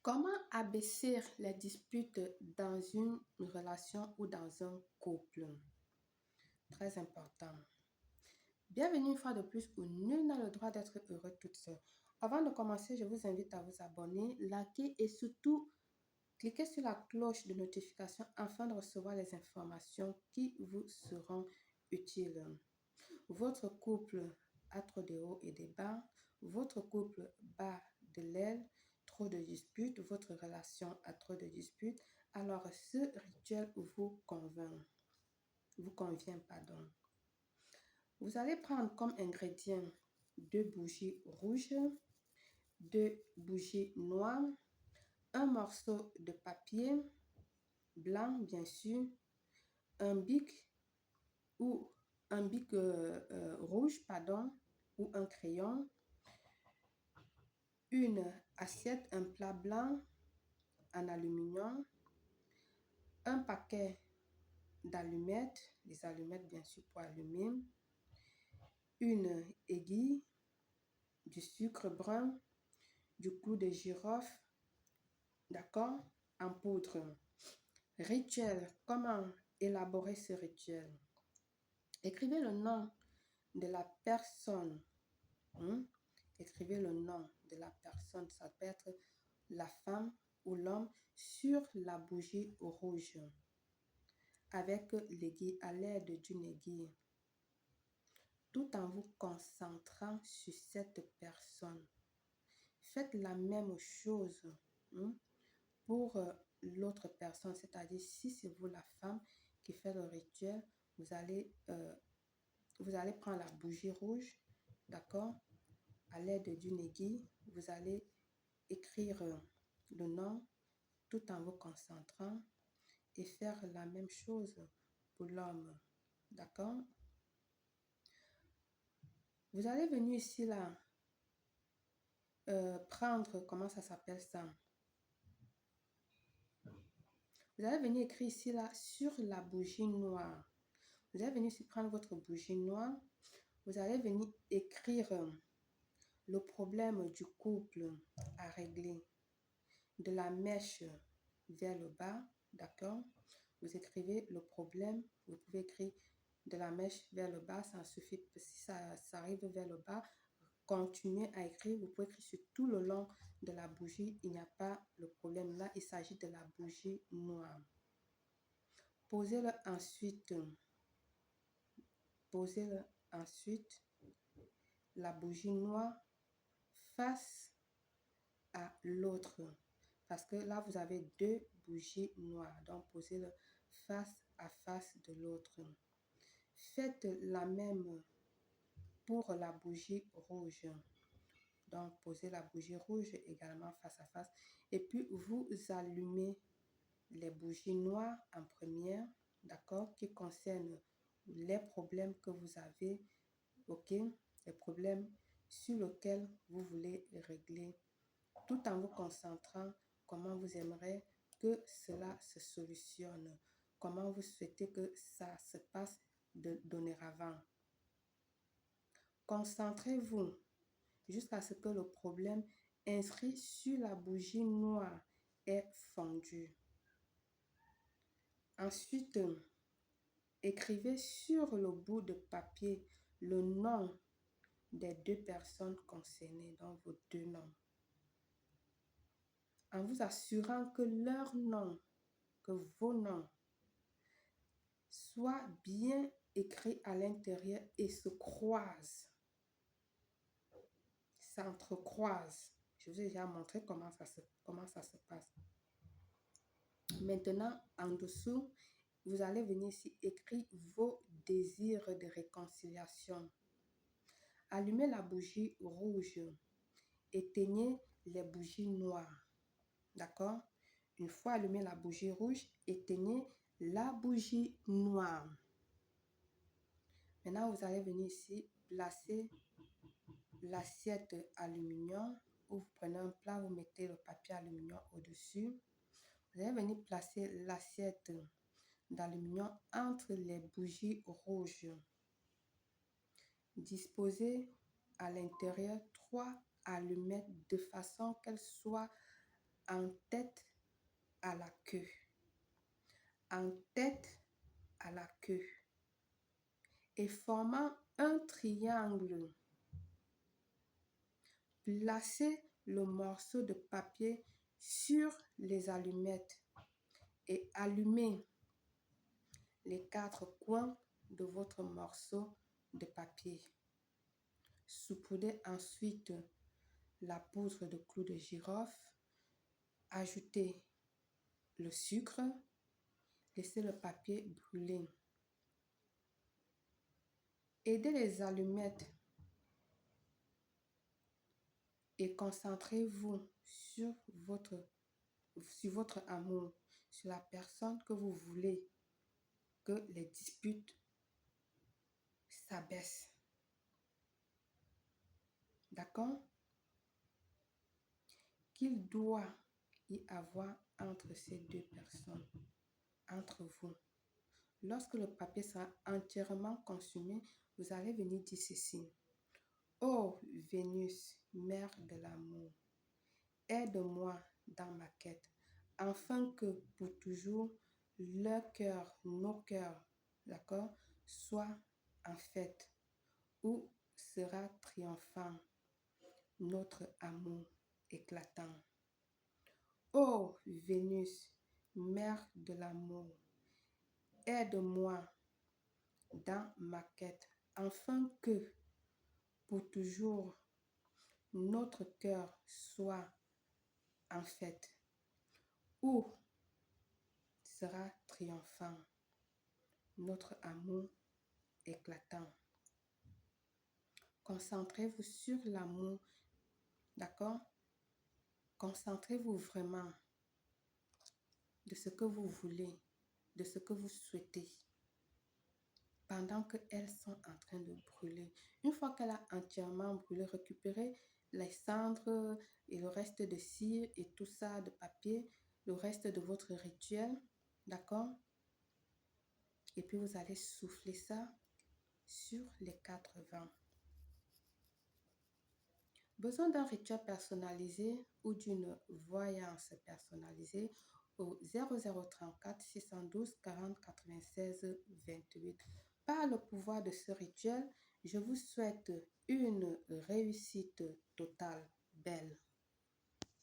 Comment abaisser les disputes dans une relation ou dans un couple? Très important. Bienvenue une fois de plus où nul n'a le droit d'être heureux toute seule. Avant de commencer, je vous invite à vous abonner, liker et surtout cliquez sur la cloche de notification afin de recevoir les informations qui vous seront utiles. Votre couple a trop de hauts et des bas. Votre couple bat de l'aile, trop de disputes. Votre relation a trop de disputes. Alors, ce rituel vous convient, pardon. Vous allez prendre comme ingrédients 2 bougies rouges, 2 bougies noires, un morceau de papier blanc, bien sûr, un bic ou un bic rouge, pardon, ou un crayon, une assiette, un plat blanc en aluminium, un paquet d'allumettes, des allumettes bien sûr pour allumer, une aiguille, du sucre brun, du clou de girofle, d'accord, en poudre. Rituel, comment élaborer ce rituel? Écrivez le nom de la personne. hein. Écrivez le nom de la personne. Ça peut être la femme ou l'homme sur la bougie rouge avec l'aiguille, à l'aide d'une aiguille, tout en vous concentrant sur cette personne. Faites la même chose pour l'autre personne, c'est-à-dire si c'est vous la femme qui fait le rituel, vous allez prendre la bougie rouge, d'accord, à l'aide d'une aiguille, vous allez écrire le nom tout en vous concentrant et faire la même chose pour l'homme, d'accord. Vous allez venir ici là, prendre, comment ça s'appelle ça? Vous allez venir écrire ici là sur la bougie noire. Vous allez venir ici prendre votre bougie noire. Vous allez venir écrire le problème du couple à régler de la mèche vers le bas, d'accord? Vous écrivez le problème, vous pouvez écrire de la mèche vers le bas, ça suffit. Si ça arrive vers le bas, continuez à écrire. Vous pouvez écrire sur tout le long de la bougie. Il n'y a pas le problème là. Il s'agit de la bougie noire. Posez-le ensuite. Posez-le ensuite la bougie noire face à l'autre. Parce que là, vous avez 2 bougies noires. Donc, posez-le face à face de l'autre. Faites la même pour la bougie rouge. Donc, posez la bougie rouge également face à face. Et puis, vous allumez les bougies noires en première, d'accord, qui concernent les problèmes que vous avez, ok, les problèmes sur lesquels vous voulez régler, tout en vous concentrant comment vous aimeriez que cela se solutionne, comment vous souhaitez que ça se passe de dorénavant. Concentrez-vous jusqu'à ce que le problème inscrit sur la bougie noire est fondu. Ensuite, écrivez sur le bout de papier le nom des 2 personnes concernées, donc vos 2 noms, en vous assurant que leur nom, que vos noms soient bien écrits à l'intérieur et se croisent, s'entrecroisent. Je vous ai déjà montré comment ça se passe. Maintenant, en dessous, vous allez venir ici écrire vos désirs de réconciliation. Allumez la bougie rouge, éteignez les bougies noires. D'accord? Une fois allumé la bougie rouge, éteignez la bougie noire. Maintenant, vous allez venir ici placer l'assiette aluminium, ou vous prenez un plat, vous mettez le papier aluminium au-dessus. Vous allez venir placer l'assiette d'aluminium entre les bougies rouges. Disposez à l'intérieur 3 allumettes de façon qu'elles soient en tête à la queue. En tête à la queue. Et formant un triangle, placez le morceau de papier sur les allumettes et allumez les 4 coins de votre morceau de papier. Saupoudrez ensuite la poudre de clou de girofle. Ajoutez le sucre. Laissez le papier brûler. Aidez les allumettes et concentrez-vous sur votre amour, sur la personne que vous voulez que les disputes s'abaissent. D'accord? Qu'il doit y avoir entre ces deux personnes, entre vous. Lorsque le papier sera entièrement consumé, vous allez venir dire ceci. Ô Vénus, mère de l'amour, aide-moi dans ma quête, afin que pour toujours, leur cœur, nos cœurs, d'accord, soient en fête, où sera triomphant notre amour éclatant. Ô Vénus, mère de l'amour, aide-moi dans ma quête, afin que pour toujours notre cœur soit en fête, où sera triomphant notre amour éclatant. Concentrez-vous sur l'amour, d'accord? Concentrez-vous vraiment de ce que vous voulez, de ce que vous souhaitez, pendant qu'elles sont en train de brûler. Une fois qu'elle a entièrement brûlé, récupérez les cendres et le reste de cire et tout ça, de papier, le reste de votre rituel, d'accord? Et puis vous allez souffler ça sur les 4 vents. Besoin d'un rituel personnalisé ou d'une voyance personnalisée au 0034 612 40 96 28. Par le pouvoir de ce rituel, je vous souhaite une réussite totale, belle.